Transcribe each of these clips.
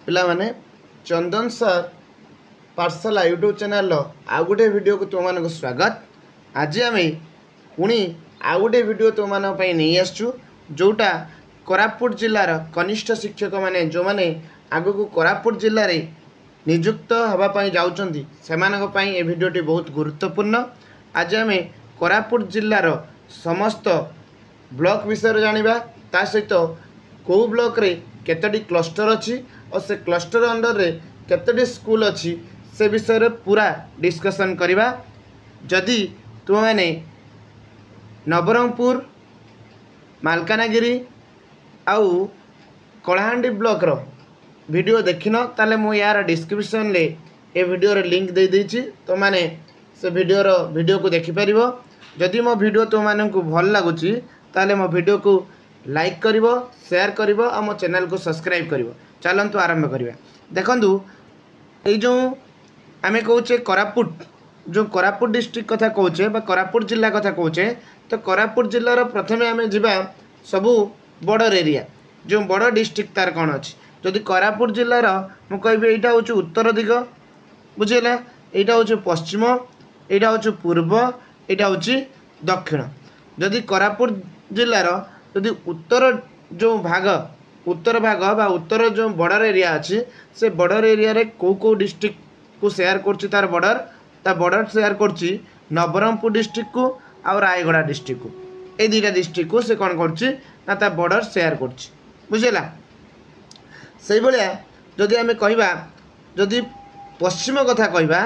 पिला माने चंदन सर पाठशाला यूट्यूब चैनल आउ गोटे वीडियो को तुम मान स्वागत। आज आम पुणी आउ गोटे वीडियो तुम मान नहीं आसचु जोटा कोरापुट जिलार कनिष्ठ शिक्षक माने जो माने आगु को कोरापुट जिले में नियुक्त होगापाई जाउचंदी सेमानक पई ए वीडियोटी बहुत गुरुत्वपूर्ण। आज आम कोरापुट जिलार समस्त ब्लॉक विषय जानिबा ता सहित कौ ब्लॉक रे केतटी क्लस्टर अच्छी और से क्लस्टर अंडर रे केतटी स्कूल अच्छी से विषय रे पूरा डिस्कशन करिबा। जदि तुम मैंने नवरंगपुर मालकानगिरी आउ कलाहांडी ब्लॉक रो वीडियो देखिन ताले मु यार डिस्क्रिप्शन ले ए वीडियो रे लिंक दे देछि तो माने से वीडियो को देखि परिबो। जदि मो वीडियो तुम माननकु भल लागुची ताले मो वीडियो को लाइक करिवो शेयर करिवो और मो चैनल को सब्सक्राइब करिवो। चलंतु आरंभ करिवा। देखंतु ए जो आमे कहूचे कोरापुट जो कोरापुट डिस्ट्रिक्ट कथा कहूचे बा कोरापुट जिला कथा कहूचे तो कोरापुट जिल्लार प्रथमे आमे जिबा सबु बॉर्डर एरिया जो बड़ डिस्ट्रिक्ट तार कौन अच्छी। जदि कोरापुट जिल्लार मु कहबी एटा होचे उत्तर दिग बुझेला, एटा होचे पश्चिम, एटा होचे पूर्व, एटा होचे दक्षिण। जदि कोरापुट जिल्लार जदि उत्तर जो भाग बा उत्तर जो बॉर्डर एरिया अच्छी से बॉर्डर एरिया रे को डिस्ट्रिक्ट को शेयर करछि तार बॉर्डर शेयर करछि नवरंगपुर डिस्ट्रिक्ट को और रायगढ़ डिस्ट्रिक्ट को। ए दुईटा डिस्ट्रिक्ट को से कौन करछि ना ता बॉर्डर शेयर करछि बुझेला। से भलिया जदि आमे कहबा जदि पश्चिम कथा कहबा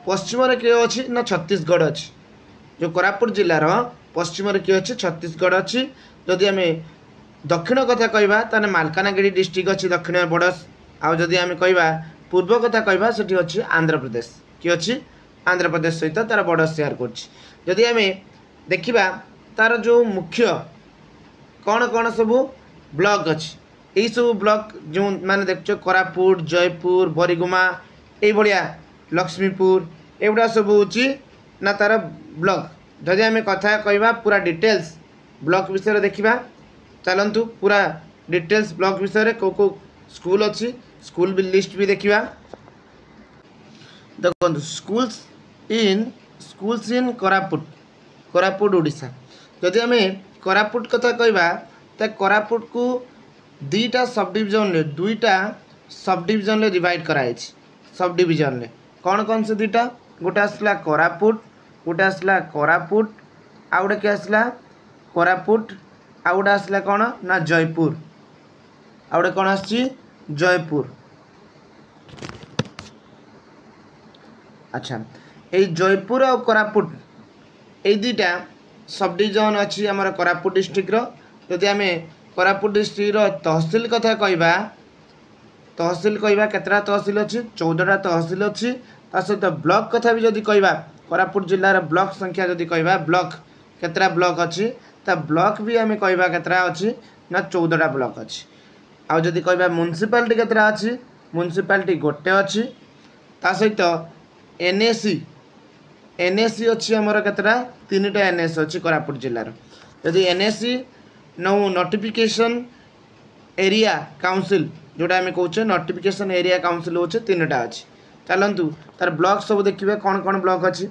पश्चिम रे के अछि ना छत्तीसगढ़ अछि। जो कोरापुट जिल्लार पश्चिम रे के अछि छत्तीसगढ़ अछि। जदि आमे दक्षिण कथा कहबा ताने मालकानगिरी डिस्ट्रिक्ट अछि दक्षिण बॉर्डर। आ जदि आमे कहबा पूर्व कथा कहबा सेठी अछि आंध्र प्रदेश कि अछि आंध्र प्रदेश सहित तार बॉर्डर शेयर करछि। जदि आमे देखिबा तार जो मुख्य कौन कौन सब ब्लॉक अच्छी यही सब ब्लॉक जो माने देखो कोरापुट जयपुर बरिगुमा ये भाया लक्ष्मीपुर एगुड़ा सब हूँ ना तार ब्लॉक। जदि आम कथा कहवा पूरा डिटेल्स ब्लॉक विषय देखा चलतु पूरा डिटेल्स ब्लॉक विषय को स्कूल अच्छी स्कूल भी लिस्ट भी देखा। देखो स्कूल्स इन कोरापुट ओडिशा। जदि आम कोरापुट कथा कहवा तो कोरापुट को दुईटा सब डिविजन ले डिवाइड कराई। सब डिविजन ले कौन से दुईटा गोटे आसला कोरापुट गोटे आसला कोरापुट आ गोटे क्या आसला कोरापुट आ गोटे आसला कौन ना जयपुर आ गोटे कौन आसी जयपुर। अच्छा ये जयपुर और कोरापुट ये दुईटा सब डिविजन अच्छी आमर कोरापुट डिस्ट्रिक्ट रो। जदि आम कोरापुट डिस्ट्रिक्ट रो तहसिल कथा कहवा केतरा तहसिल अच्छी 14टा तहसिल अच्छी। ता सहित ब्लॉक कथा भी जदि कहवा कोरापुट जिल्लार ब्लॉक संख्या जदि कहवा ब्लॉक केतरा ब्लॉक अच्छी ता ब्लॉक भी आम कहवा केतरा अच्छी ना 14टा ब्लॉक अच्छी। आ जदि कहवा म्युनिसिपालिटी केतरा अच्छी म्युनिसिपालिटी गोटे अच्छी। ता सहित एनएसी अच्छी आमर केतरा 3टा एनएसी अच्छी कोरापुट जिल्लार। जदि एनएसी नौ नोटिफिकेशन एरिया काउंसिल जोटा आम कहे नोटिफिकेशन एरिया काउंसिल हो 3टा अच्छी। चलतु तार ब्लॉक सब देखिए कौन कौन ब्लॉक अच्छी।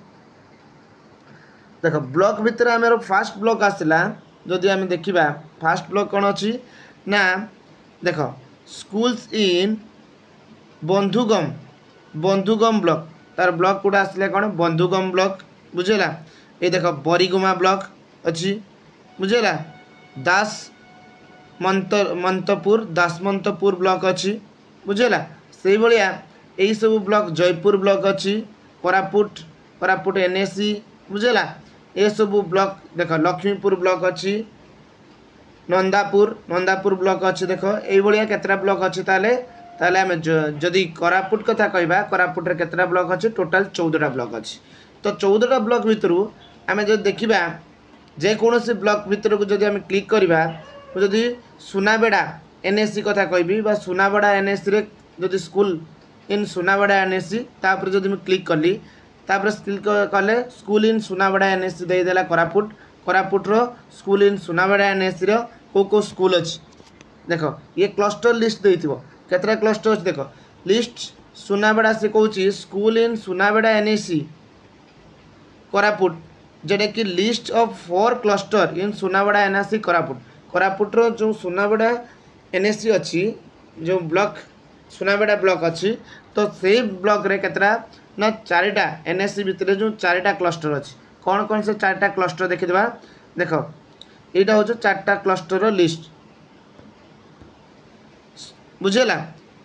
देख ब्लॉक भितर आम फास्ट ब्लॉक आसला जदि आम देखा फास्ट ब्लॉक कौन अच्छी ना देख स्कूल्स इन बंधुगम ब्लॉक तार ब्लॉक गुड़ा आसला कौन बंधुगम ब्लॉक बुझेला। ये देख बरिगुमा ब्लॉक अच्छी बुझेला। दासमंतपुर ब्लॉक अच्छी बुझेला। से भाया यही सब ब्लॉक जयपुर ब्लॉक अच्छी कोरापुट एनएसी बुझेला। ये सब ब्लॉक देख लक्ष्मीपुर ब्लॉक अच्छी नंदापुर ब्लॉक अच्छी। देख ये भाया केतरा ब्लॉक अच्छी ताले आम जदि कोरापुट कथा कहवा कोरापुट रे केतरा ब्लॉक अच्छी टोटाल 14टा ब्लॉक अच्छी। तो 14टा ब्लॉक भितर आम जो देखा जेकोसी ब्लॉक भितर को जदि आम क्लिक करवा जदि सुनाबेड़ा एनएससी कथा कहबी बा सुनाबेड़ा एनएससी रे जदि स्कूल इन सुनाबेड़ा एनएससी तापर जदि मैं क्लिक कली तापर क्लिक कले स्कूल इन सुनाबेड़ा एनएससी देदेला कोरापुट रो स्कूल इन सुनाबेड़ा एनएससी रो को स्कूल अच्छी। देख ये क्लस्टर लिस्ट देथिबो केतरा क्लस्टर अच्छे देख लिस्ट सुनाबेड़ा से कौन school in Sunabeda NAC Koraput जेटा कि list of 4 cluster in Sunabeda NAC कोरापुटर जो सुनाबेड़ा एनएसी अच्छी जो ब्लॉक सुनाबेड़ा ब्लॉक अच्छी तो से ब्लॉक रे केतरा ना 4टा एनएससी भितर जो 4टा क्लस्टर अच्छी कौन कौन से 4टा क्लस्टर देखिदेबा देख यहाँ हूँ 4टा क्लस्टर लिस्ट बुझेगा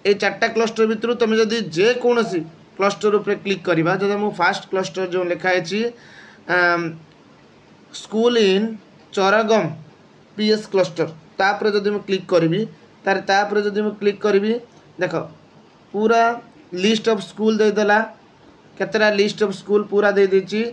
ये 4टा क्लस्टर भितर तुम जदि जेकोसी क्लस्टर उपर क्लिक करवा जो मुझे फास्ट क्लस्टर जो लिखाई स्कूल इन चरागम पीएस क्लस्टर तापर जदि मैं क्लिक करी तापर जदि मैं क्लिक करी देख पूरा लिस्ट ऑफ स्कूल देदेला केतरा लिस्ट ऑफ स्कूल पूरा दे देची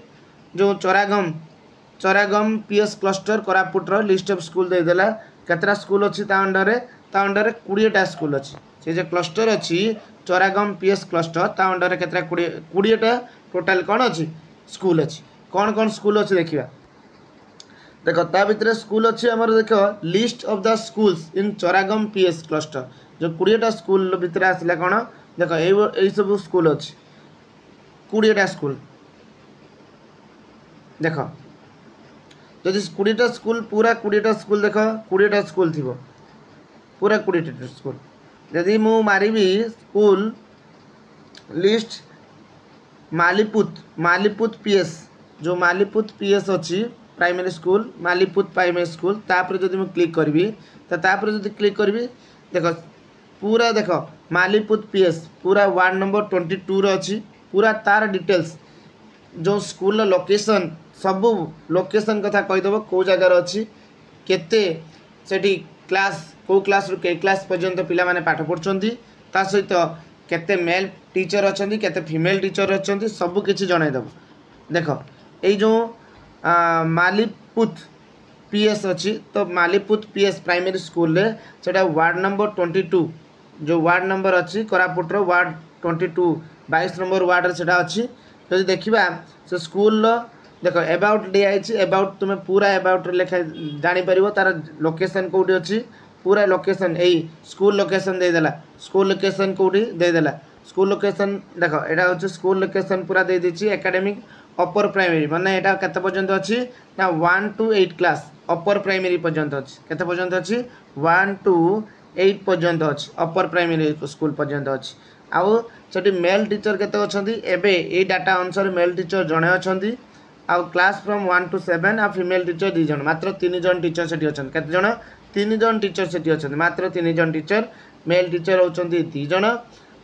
जो चरागम पीएस क्लस्टर कोरापुटर लिस्ट ऑफ स्कूल देदेला केतरा स्कूल अच्छी अंडर 20टा स्कूल अच्छी से जो क्लस्टर अच्छी चरागम पीएस क्लस्टर अंडर केतरा 20टा टोटाल कौन अच्छी स्कूल अच्छी कौन कौन स्कूल अच्छी देखा देख ता भितर स्कूल अच्छी आमर देख list of the schools in Charagam PS cluster जो 20टा स्कूल भितर आसला कौन देख यही सब स्कूल अच्छी 20टा स्कूल देख जदि 20टा स्कूल पूरा 20टा स्कूल देख 20टा स्कूल थी पूरा 20टा स्कूल जदि मु मारिबी स्कूल लिस्ट मालीपुत पीएस जो मालीपुत पीएस अच्छी प्राइमरी स्कूल मालीपुत प्राइमरी स्कूल तापर जदि मैं क्लिक करी तो तापर जदि क्लिक करी देख पूरा देख मालीपुत पीएस पूरा वार्ड नंबर 22 अच्छी पूरा तार डिटेल्स जो स्कूल लोकेशन सब लोकेशन कथा कहीदेव कौ जगार अच्छी केते सेठी क्लास कौ क्लास रु के क्लास पर्यंत पिला माने पाठ पढ़ुछंती ता सहित केते मेल टीचर अछंती केते फीमेल टीचर अछंती सब किछि जणाई देव देख ए जो मालीपुत पीएस अच्छी तो मालीपुत पीएस प्राइमरी स्कूल रे सेटा वार्ड नंबर 22 जो वार्ड नंबर अच्छी कोरापुटर वार्ड 22 नंबर वार्ड रे सेटा अच्छी जदि देखिबा से स्कूल देख एबाउट दिखाई एबाउट तुम पूरा एबाउट लेखा जानी परिवो तार लोकेशन कोठी अच्छी पूरा लोकेशन यही स्कूल लोकेशन देदेला स्कूल लोकेशन कोठी देदेला स्कूल लोकेशन देख एटा होची स्कूल लोकेशन पूरा दे देछि एकेडमिक अपर प्राइमरी माने एटा केते पर्यंत अच्छी ना 1 to 8 क्लास अपर प्राइमरी पर्यंत अच्छी केते पर्यंत अच्छी 1 to 8 पर्यंत अच्छी अपर प्राइमरी स्कूल पर्यंत अच्छी आउ सेठी मेल टीचर केते अछंती एबे ए डाटा अनुसार मेल टीचर जणे अछंती आउ क्लास फ्रॉम 1 to 7 आ फीमेल टीचर 2 जन मात्र 3 जन टीचर सेठी अछंती केते जन 3 जन टीचर सेठी अछंती मात्र 3 जन टीचर मेल टीचर होचंती 2 जन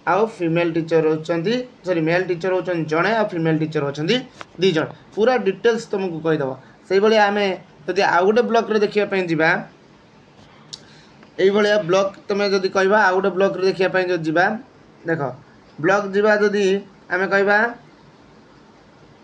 आउ फीमेल टीचर होचंती सॉरी मेल टीचर होचंती जणे आ फीमेल टीचर होचंती 2 जन पूरा डिटेल्स तुमको कहि दबो सेही बळे आमे जदि आ गुटे ब्लॉक रे देखिया पय जिबा एई बळे ब्लॉक तमे जदि कहबा आ गुटे ब्लॉक रे देखिया पय जो जिबा देखो ब्लॉक जिबा जदि आमे कहबा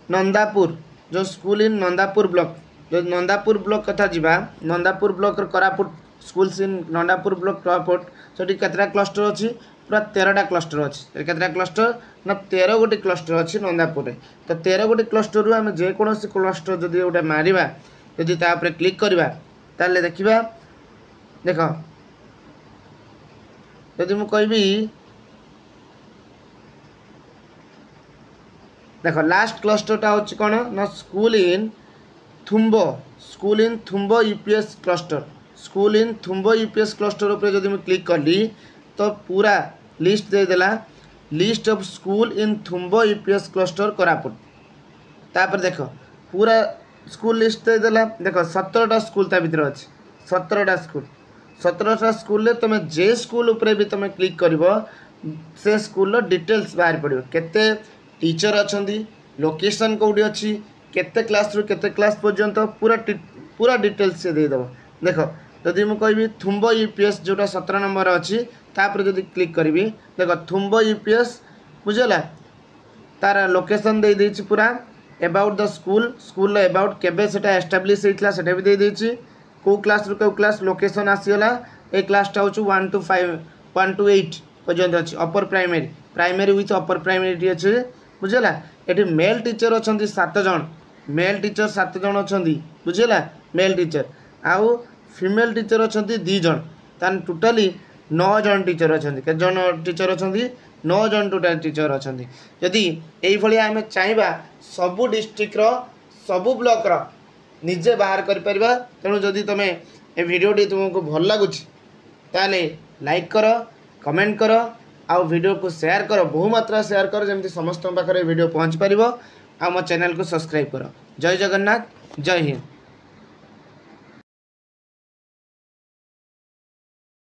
नंदापुर जो स्कूल इन नंदापुर ब्लॉक जो नंदापुर ब्लॉक कथा जिबा Nandapur block Koraput schools in Nandapur block Koraput सेठी केतरा क्लस्टर अछि पूरा 13टा क्लस्टर अछि केतरा क्लस्टर ना 13 गोटी क्लस्टर अछि नंदापुर रे तो 13 गोटी क्लस्टर रु हम जे कोनोसी क्लस्टर जदि ओटा मारिबा जदि ता ऊपर क्लिक करबा ताले देखिबा देखो जदि मु कहबी देख लास्ट क्लस्टरटा होची कौन ना school in Thumbo UPS cluster school in Thumbo UPS cluster ऊपर जदि मैं क्लिक कली तो पूरा लिस्ट दे देला list of school in Thumbo UPS cluster Koraput तापर देख पूरा स्कूल लिस्ट दे देला देख 17टा स्कूल ता भीतर अछि 17टा स्कूल ले तुम जे स्कूल ऊपर भी तुम क्लिक करबो से स्कूल डिटेल्स बाहर पड़ो केते टीचर अछंती लोकेशन कोडी अछि केते क्लास रु केते क्लास पर्यंत पूरा डिटेल्स से दे दबो देख जदि मु कहबी थुम्बो यूपीएस जोटा 17 नंबर अछि तापर जदि क्लिक करबी देख थुम्बो यूपीएस बुझला तार लोकेशन दे देछि पूरा अबाउट द स्कूल अबाउट केबे सेटा एस्टैब्लिश हेतला सेटा भी दे देछि को क्लास रु को क्लास लोकेशन आसीला ए क्लास टा होछु 1 to 5 1 to 8 पर्यंत अछि upper primary with upper primary अछि बुझला एठी मेल टीचर अछंती 7 जन मेल टीचर 7 जन अछंती बुझला मेल टीचर आउ फीमेल टीचर अछंती 2 जन तान टोटली 9 जन टीचर अच्छा के जन टीचर अच्छा 9 जन टोटाल टीचर अच्छा जदि यही आम चाहिए सबू डिस्ट्रिक्ट सबू ब्लॉक निजे बाहर कर तेणु जदि तुम ए भिडटी तुमको भल लगुच ताले लाइक कर कमेंट कर आउ वीडियो को शेयर कर बहु मात्रा शेयर कर जमी समस्त पाखे वीडियो पहुँच पार आ मो चैनल को सब्सक्राइब कर। जय जगन्नाथ जय हिंद।